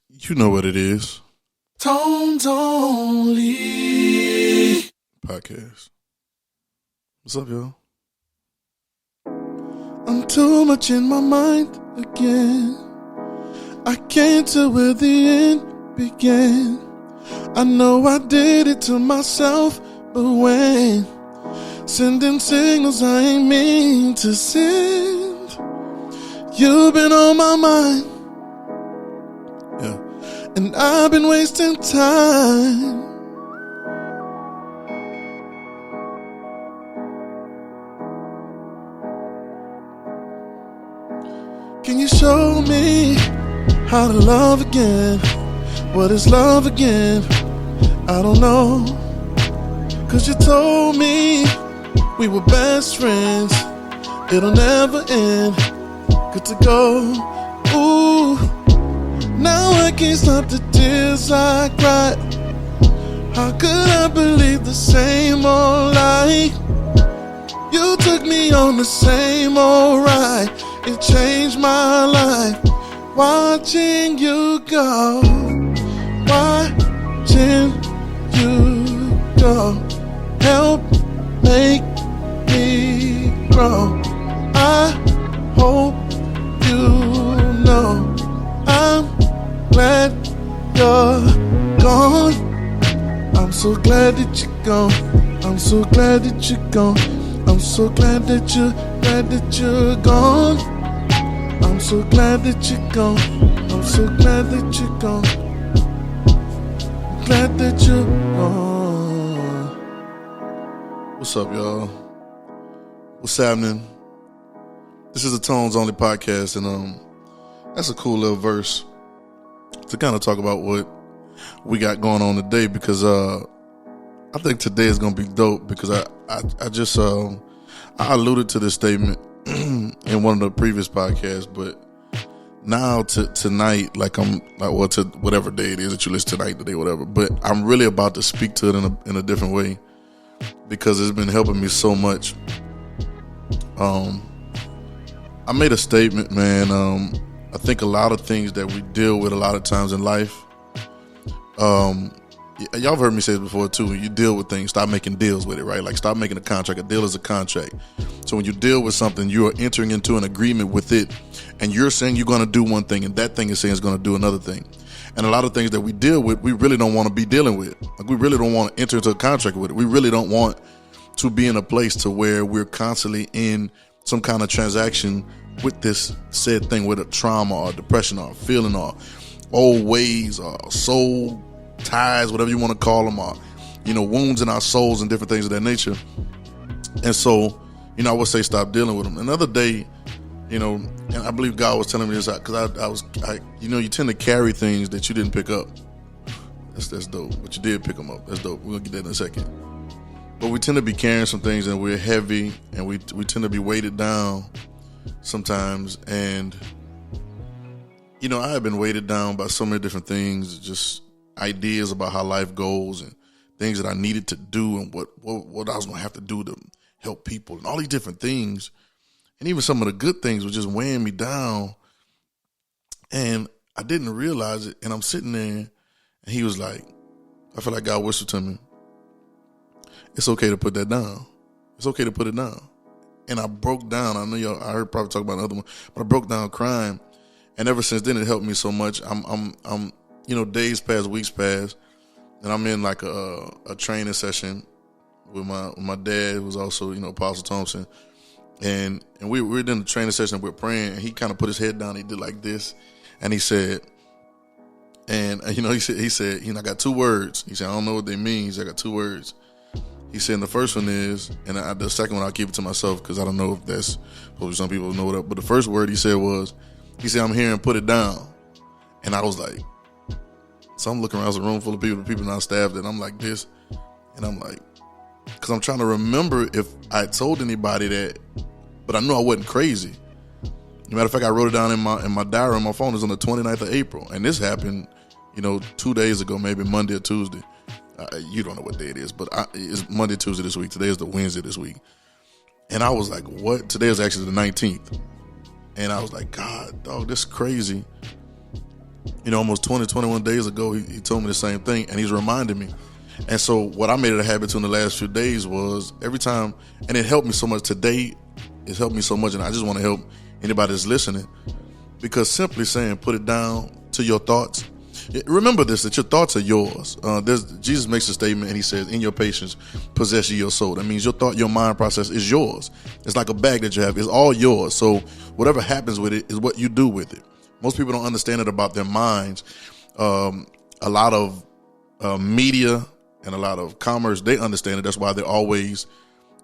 You know what it is. Tones Only Podcast. What's up, y'all? I'm too much in my mind again. I can't tell where the end began. I know I did it to myself, but when sending signals I ain't mean to send, you've been on my mind. Yeah. And I've been wasting time. Can you show me how to love again? What is love again? I don't know. 'Cause you told me we were best friends. It'll never end. Good to go. Ooh. Now I can't stop the tears I cried. How could I believe the same old lie? You took me on the same old ride. It changed my life. Watching you go. Watching you go. Help make me grow. I hope you know I'm glad you're gone. I'm so glad that you're gone. I'm so glad that you're gone. I'm so glad that you're gone. I'm so glad that you're gone. I'm so glad that you're gone. I'm glad that you're gone. What's up, y'all? What's happening? This is the Tones Only Podcast, and that's a cool little verse to kind of talk about what we got going on today, because I think today is gonna be dope, because I just I alluded to this statement in one of the previous podcasts, but now to tonight, like I'm like, well, to whatever day it is that you listen tonight, today, whatever. But I'm really about to speak to it in a different way, because it's been helping me so much. I made a statement, man. I think a lot of things that we deal with a lot of times in life, y'all have heard me say this before too. You deal with things, stop making deals with it, right? Like, stop making a contract. A deal is a contract. So when you deal with something, you are entering into an agreement with it, and you're saying you're going to do one thing, and that thing is saying it's going to do another thing. And a lot of things that we deal with, we really don't want to be dealing with. Like, we really don't want to enter into a contract with it. We really don't want to be in a place to where we're constantly in some kind of transaction with this said thing, with a trauma or depression or feeling or old ways or soul ties, whatever you want to call them, or, wounds in our souls and different things of that nature. And so, I would say stop dealing with them. Another day, and I believe God was telling me this, because you tend to carry things that you didn't pick up. That's dope. But you did pick them up. That's dope. We're gonna get that in a second. But we tend to be carrying some things, and we're heavy, and we tend to be weighted down sometimes. And I have been weighted down by so many different things, just ideas about how life goes and things that I needed to do, and what I was gonna have to do to help people, and all these different things. And even some of the good things were just weighing me down, and I didn't realize it. And I'm sitting there, and he was like, I feel like God whispered to me, it's okay to put that down. It's okay to put it down. And I broke down. I know I heard probably talk about another one, but I broke down crying. And ever since then, it helped me so much. I'm days pass, weeks pass, and I'm in like a training session with my dad, who's also, Apostle Thompson. And we were in the training session, we're praying, and he kind of put his head down, he did like this, and he said, he said, I got two words. He said, I don't know what they mean. He said, I got two words. He said, the first one is, and the second one I'll keep it to myself, because I don't know if that's, hopefully some people know it, but the first word he said was, I'm here and put it down. And I was like, so I'm looking around, it's a room full of people in our staff, that I'm like this, and I'm like, because I'm trying to remember if I told anybody that, but I knew I wasn't crazy. Matter of fact, I wrote it down in my diary on my phone. It's on the 29th of April, and this happened, 2 days ago, maybe Monday or Tuesday. You don't know what day it is, but it's Monday, Tuesday this week. Today is the Wednesday this week. And I was like, what? Today is actually the 19th. And I was like, God, dog, this is crazy. You know, almost 20, 21 days ago, he told me the same thing, and he's reminding me. And so what I made it a habit to in the last few days was every time, and it helped me so much today, it's helped me so much, and I just want to help anybody that's listening, because simply saying, put it down to your thoughts. Remember this, that your thoughts are yours. Jesus makes a statement, and he says, in your patience, possess ye your soul. That means your thought, your mind process is yours. It's like a bag that you have. It's all yours. So whatever happens with it is what you do with it. Most people don't understand it about their minds. A lot of media and a lot of commerce, they understand it. That's why they're always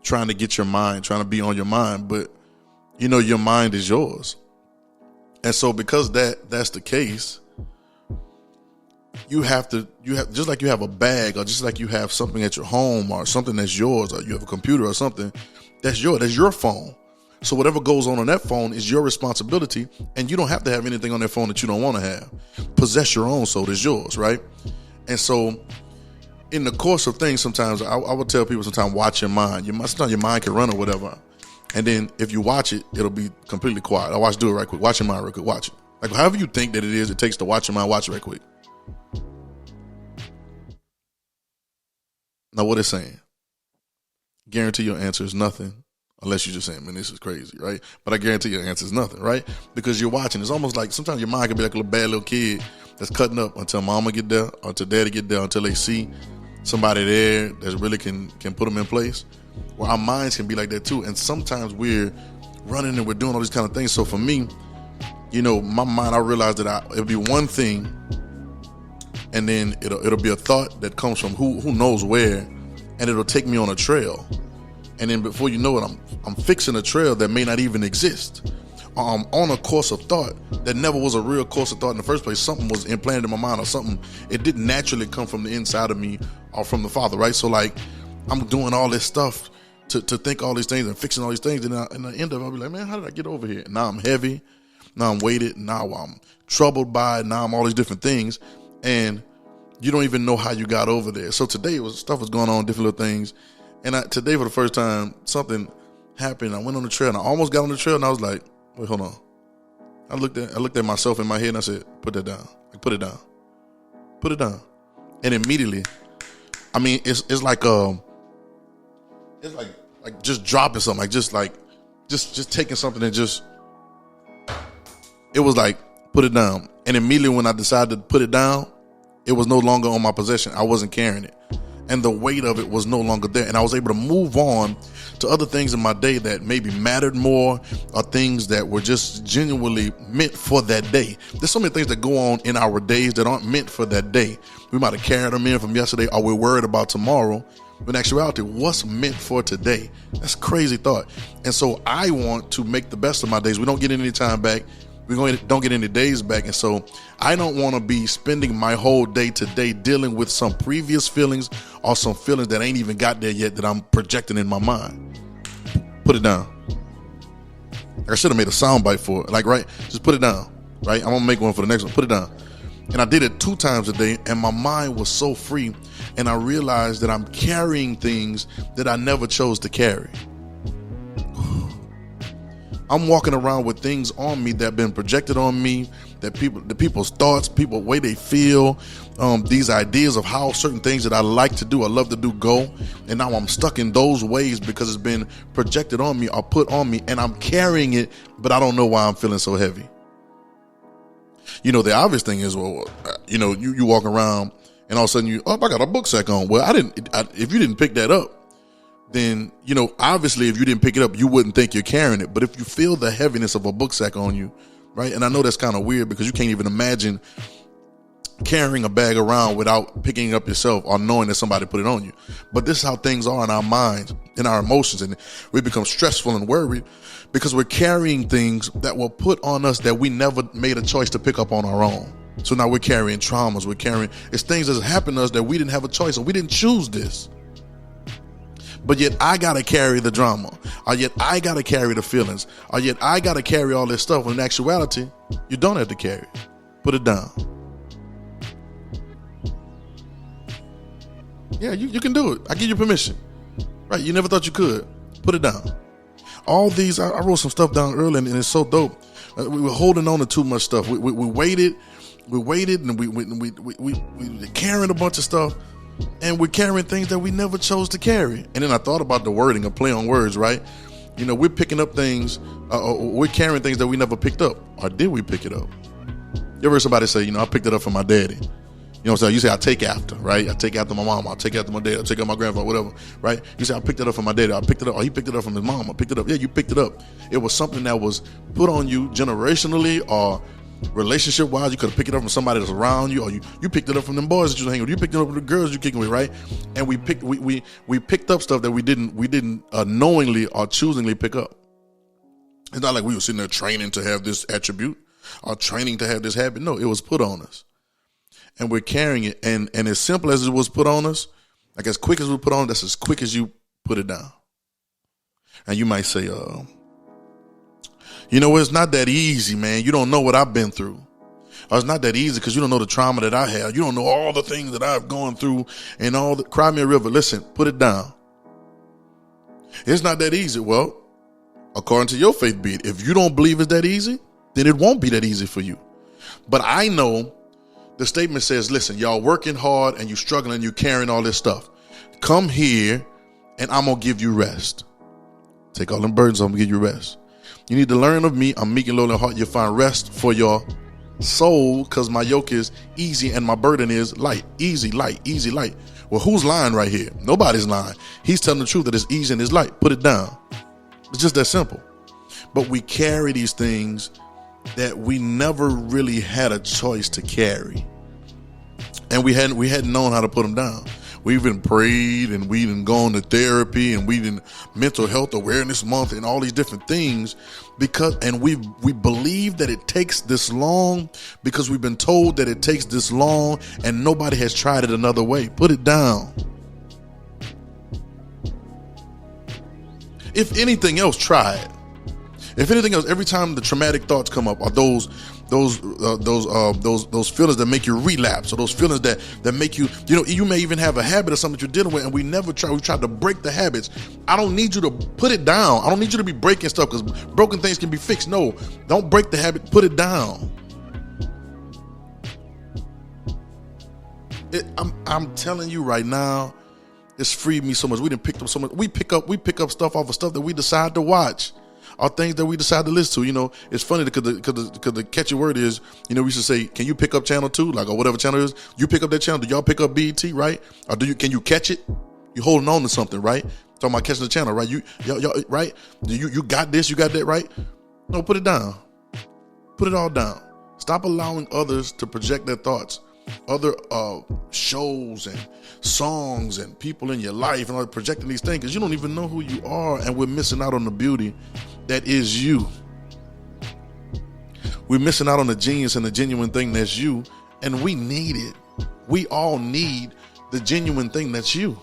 trying to get your mind, trying to be on your mind. But, you know, your mind is yours. And so because that's the case, you have just like you have a bag, or just like you have something at your home or something that's yours, or you have a computer or something that's yours, that's your phone. So whatever goes on that phone is your responsibility, and you don't have to have anything on that phone that you don't want to have. Possess your own soul, it's yours, right? And so in the course of things, sometimes I would tell people, sometimes watch your mind. Sometimes your mind can run or whatever. And then if you watch it, it'll be completely quiet. Do it right quick. Watch your mind real quick. Watch it. Like however you think that it takes to watch your mind, watch it right quick. Now what it's saying, guarantee your answer is nothing, unless you're just saying, man, this is crazy, right? But I guarantee your answer is nothing, right? Because you're watching. It's almost like sometimes your mind can be like a little bad little kid that's cutting up until mama get there or until daddy get there, until they see somebody there that really can put them in place. Well, our minds can be like that too. And sometimes we're running and we're doing all these kind of things. So for me, you know, my mind, I realized that it'll be one thing, and then it'll be a thought that comes from who knows where, and it'll take me on a trail. And then before you know it, I'm fixing a trail that may not even exist. I'm on a course of thought that never was a real course of thought in the first place. Something was implanted in my mind, or something, it didn't naturally come from the inside of me or from the Father, right? So like, I'm doing all this stuff to think all these things and fixing all these things, and at the end of it, I'll be like, man, how did I get over here? And now I'm heavy, now I'm weighted, now I'm troubled by it, now I'm all these different things, and you don't even know how you got over there. So today stuff was going on, different little things, and today for the first time, something happened. I went on the trail, and I almost got on the trail, and I was like, wait, hold on. I looked at myself in my head, and I said, put that down. Like, put it down. Put it down. And immediately, I mean, it's like just dropping something, like just taking something and just, it was like, put it down. And immediately when I decided to put it down, it was no longer on my possession. I wasn't carrying it. And the weight of it was no longer there. And I was able to move on to other things in my day that maybe mattered more, or things that were just genuinely meant for that day. There's so many things that go on in our days that aren't meant for that day. We might have carried them in from yesterday, or we're worried about tomorrow. But in actuality, what's meant for today? That's a crazy thought. And so I want to make the best of my days. We don't get any time back. We don't get any days back. And so I don't want to be spending my whole day today dealing with some previous feelings or some feelings that ain't even got there yet that I'm projecting in my mind. Put it down. I should have made a soundbite for it. Like, right? Just put it down. Right? I'm going to make one for the next one. Put it down. And I did it 2 times a day, and my mind was so free. And I realized that I'm carrying things that I never chose to carry. I'm walking around with things on me that have been projected on me, that the people's thoughts, the way they feel, these ideas of how certain things that I like to do, I love to do, go. And now I'm stuck in those ways because it's been projected on me or put on me, and I'm carrying it, but I don't know why I'm feeling so heavy. You know, the obvious thing is, well, you know, you walk around and all of a sudden I got a book sack on. Well, if you didn't pick that up, then, you know, obviously if you didn't pick it up, you wouldn't think you're carrying it. But if you feel the heaviness of a book sack on you, right? And I know that's kind of weird because you can't even imagine carrying a bag around without picking it up yourself or knowing that somebody put it on you. But this is how things are in our minds, in our emotions, and we become stressful and worried because we're carrying things that were put on us that we never made a choice to pick up on our own. So now we're carrying traumas, it's things that happened to us that we didn't have a choice of. We didn't choose this. But yet I got to carry the drama, or yet I got to carry the feelings, or yet I got to carry all this stuff. When in actuality, you don't have to carry it. Put it down. Yeah, you can do it. I give you permission. Right, you never thought you could. Put it down. All these, I wrote some stuff down earlier, and it's so dope. We were holding on to too much stuff. We waited, and we carrying a bunch of stuff, and we're carrying things that we never chose to carry. And then I thought about the wording, a play on words, right? We're picking up things, we're carrying things that we never picked up. Or did we pick it up? You ever heard somebody say, I picked it up from my daddy? You know what I'm saying? You say, I take after, right? I take after my mom. I take after my dad. I take after my grandfather, whatever, right? You say, I picked it up from my daddy. I picked it up. Or he picked it up from his mom. I picked it up. Yeah, you picked it up. It was something that was put on you generationally or relationship-wise. You could have picked it up from somebody that's around you, or you picked it up from them boys that you hang with. You picked it up from the girls you kicking with, right? And we picked up stuff that we didn't knowingly or choosingly pick up. It's not like we were sitting there training to have this attribute or training to have this habit. No, it was put on us. And we're carrying it, and as simple as it was put on us, like as quick as we put on, that's as quick as you put it down. And you might say, it's not that easy, man. You don't know what I've been through. Or it's not that easy because you don't know the trauma that I had. You don't know all the things that I've gone through and all the cry me a river. Listen, put it down. It's not that easy. Well, according to your faith beat, if you don't believe it's that easy, then it won't be that easy for you. But I know the statement says, listen, y'all working hard and you struggling, you carrying all this stuff. Come here and I'm going to give you rest. Take all them burdens, I'm going to give you rest. You need to learn of me. I'm meek and lowly in heart. You'll find rest for your soul because my yoke is easy and my burden is light. Easy, light, easy, light. Well, who's lying right here? Nobody's lying. He's telling the truth that it's easy and it's light. Put it down. It's just that simple. But we carry these things that we never really had a choice to carry. And we hadn't known how to put them down. We even prayed and we done gone to therapy and we done mental health awareness month and all these different things and we believe that it takes this long because we've been told that it takes this long and nobody has tried it another way. Put it down. If anything else, try it. If anything else, every time the traumatic thoughts come up, or those feelings that make you relapse, or those feelings that make you, you may even have a habit or something that you're dealing with, and we tried to break the habits. I don't need you to put it down. I don't need you to be breaking stuff because broken things can be fixed. No, don't break the habit. Put it down. I'm telling you right now, it's freed me so much. We didn't pick up so much. We pick up stuff off of stuff that we decide to watch. Or things that we decide to listen to. It's funny because the catchy word is, we should say, can you pick up channel 2, like, or whatever channel it is? You pick up that channel. Do y'all pick up BET, right? Or can you catch it? You holding on to something, right? Talking about catching the channel, right? Y'all, right? You got this, you got that, right? No, put it down. Put it all down. Stop allowing others to project their thoughts. Other shows and songs and people in your life and all projecting these things because you don't even know who you are, and we're missing out on the beauty that is you. We're missing out on the genius and the genuine thing that's you, and we need it. We all need the genuine thing that's you.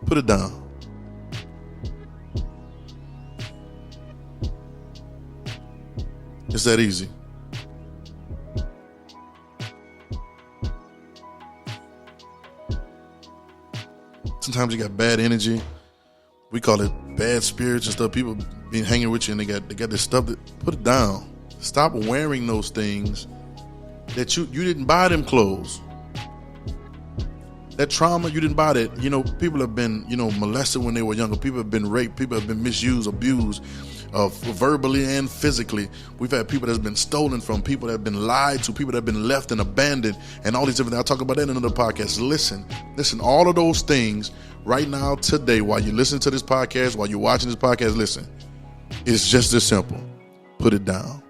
Put it down. It's that easy. Sometimes you got bad energy. We call it bad spirits and stuff. People been hanging with you and they got this stuff that, put it down. Stop wearing those things that you didn't buy them clothes. That trauma, you didn't buy that. People have been, molested when they were younger. People have been raped. People have been misused, abused, verbally and physically. We've had people that's been stolen from, people that have been lied to, people that have been left and abandoned, and all these different things. I'll talk about that in another podcast. Listen, all of those things right now, today, while you listen to this podcast, while you're watching this podcast, listen, it's just this simple. Put it down.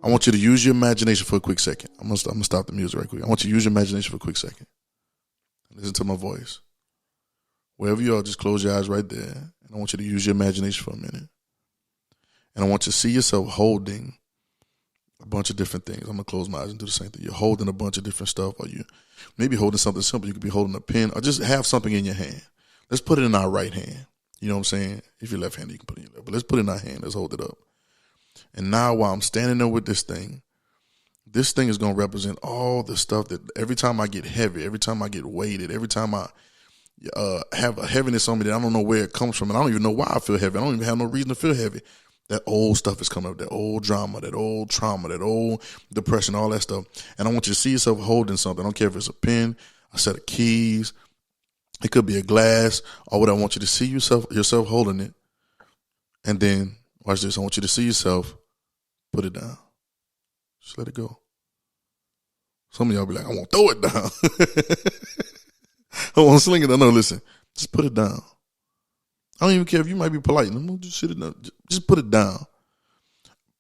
I want you to use your imagination for a quick second. I'm gonna stop the music right quick. I want you to use your imagination for a quick second. Listen to my voice. Wherever you are, just close your eyes right there. And I want you to use your imagination for a minute. And I want you to see yourself holding a bunch of different things. I'm going to close my eyes and do the same thing. You're holding a bunch of different stuff, or you maybe holding something simple. You could be holding a pen, or just have something in your hand. Let's put it in our right hand. You know what I'm saying? If you're left-handed, you can put it in your left. But let's put it in our hand. Let's hold it up. And now while I'm standing there with this thing is going to represent all the stuff that every time I get heavy, every time I get weighted, every time I have a heaviness on me that I don't know where it comes from, and I don't even know why I feel heavy. I don't even have no reason to feel heavy. That old stuff is coming up, that old drama, that old trauma, that old depression, all that stuff. And I want you to see yourself holding something. I don't care if it's a pen, a set of keys, it could be a glass, or what. I want you to see yourself holding it. And then, watch this, I want you to see yourself put it down. Just let it go. Some of y'all be like, I want to throw it down. I want to sling it. No, listen, just put it down. I don't even care if you might be polite. I'm gonna just sit it down. Just put it down.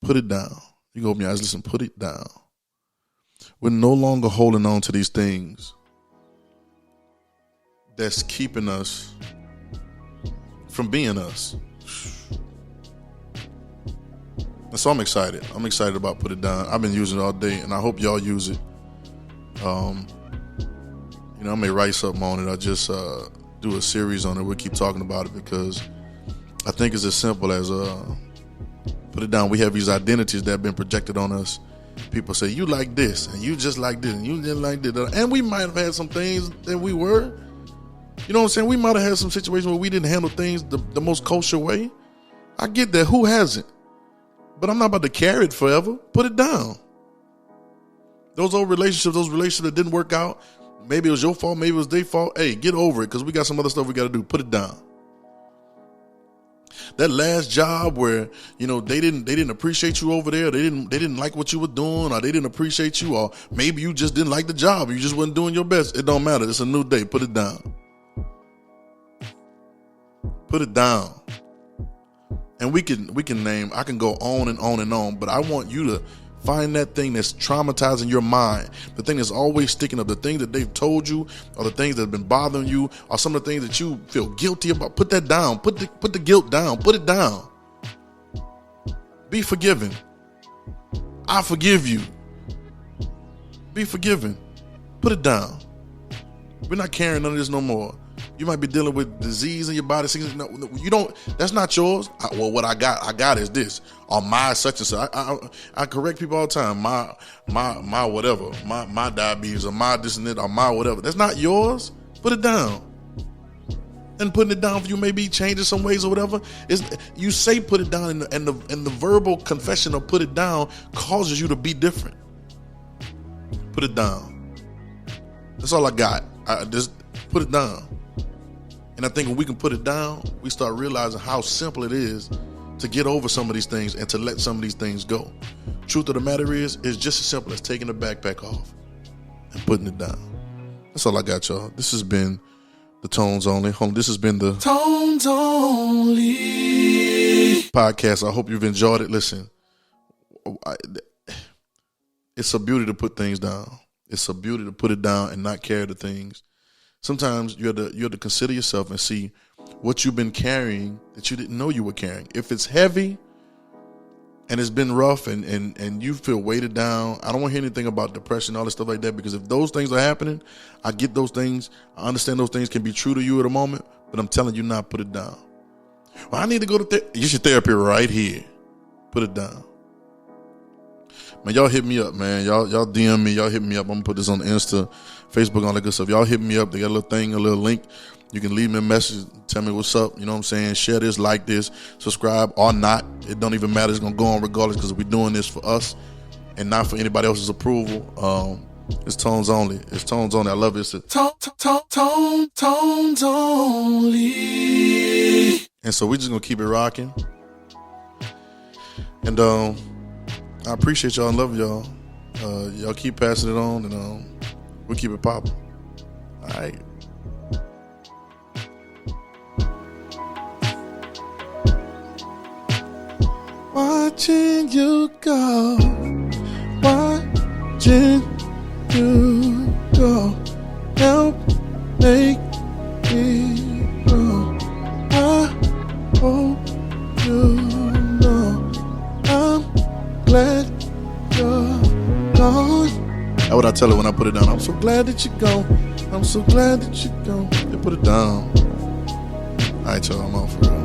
Put it down. You go open your eyes. Listen, put it down. We're no longer holding on to these things that's keeping us from being us. And so I'm excited. I'm excited about Put It Down. I've been using it all day, and I hope y'all use it. I may write something on it. I just do a series on it. We'll keep talking about it because I think it's as simple as put it down. We have these identities that have been projected on us. People say, you like this, and you just like this, and you didn't like that. And we might have had some things that we were. You know what I'm saying? We might have had some situations where we didn't handle things the most kosher way. I get that. Who hasn't? But I'm not about to carry it forever. Put it down. Those old relationships that didn't work out, maybe it was your fault, maybe it was their fault. Hey, get over it because we got some other stuff we got to do. Put it down. That last job where, they didn't appreciate you over there. They didn't like what you were doing, or they didn't appreciate you, or maybe you just didn't like the job. You just wasn't doing your best. It don't matter. It's a new day. Put it down. Put it down. And we can name, I can go on and on and on, but I want you to find that thing that's traumatizing your mind, the thing that's always sticking up, the thing that they've told you, or the things that have been bothering you, or some of the things that you feel guilty about. Put that down. Put the guilt down. Put it down. Be forgiven. I forgive you. Be forgiven. Put it down. We're not carrying none of this no more. You might be dealing with disease in your body. No, you don't. That's not yours. What I got is this. Or my such and such. I correct people all the time. My whatever. My diabetes, or my this and that, or my whatever. That's not yours. Put it down. And putting it down for you may be changing some ways or whatever. You say put it down, and the verbal confession of put it down causes you to be different. Put it down. That's all I got. I just put it down. And I think when we can put it down, we start realizing how simple it is to get over some of these things and to let some of these things go. Truth of the matter is, it's just as simple as taking the backpack off and putting it down. That's all I got, y'all. This has been the Tones Only. This has been the Tones Only podcast. I hope you've enjoyed it. Listen, it's a beauty to put things down. It's a beauty to put it down and not carry the things. Sometimes you have to consider yourself and see what you've been carrying that you didn't know you were carrying. If it's heavy and it's been rough and you feel weighted down, I don't want to hear anything about depression, all this stuff like that, because if those things are happening, I get those things. I understand those things can be true to you at a moment, but I'm telling you not, put it down. Well, I need to go to therapy. You should therapy right here. Put it down. Man, y'all hit me up, man. Y'all DM me. Y'all hit me up. I'm going to put this on Insta, Facebook, all that good stuff. Y'all hit me up. They got a little thing, a little link. You can leave me a message. Tell me what's up. You know what I'm saying? Share this, like this, subscribe or not. It don't even matter. It's going to go on regardless because we're doing this for us and not for anybody else's approval. It's Tones Only. It's Tones Only. I love it. Tones Only. And so we're just going to keep it rocking. And I appreciate y'all and love y'all. Y'all keep passing it on, and we keep it popping. All right. Watching you go, watching you go, help make me grow. I hope you know I'm glad you're gone. That's what I tell her when I put it down. I'm so Glad that you're gone. I'm so glad that you're gone. They put it down. All right, y'all. I'm out for real.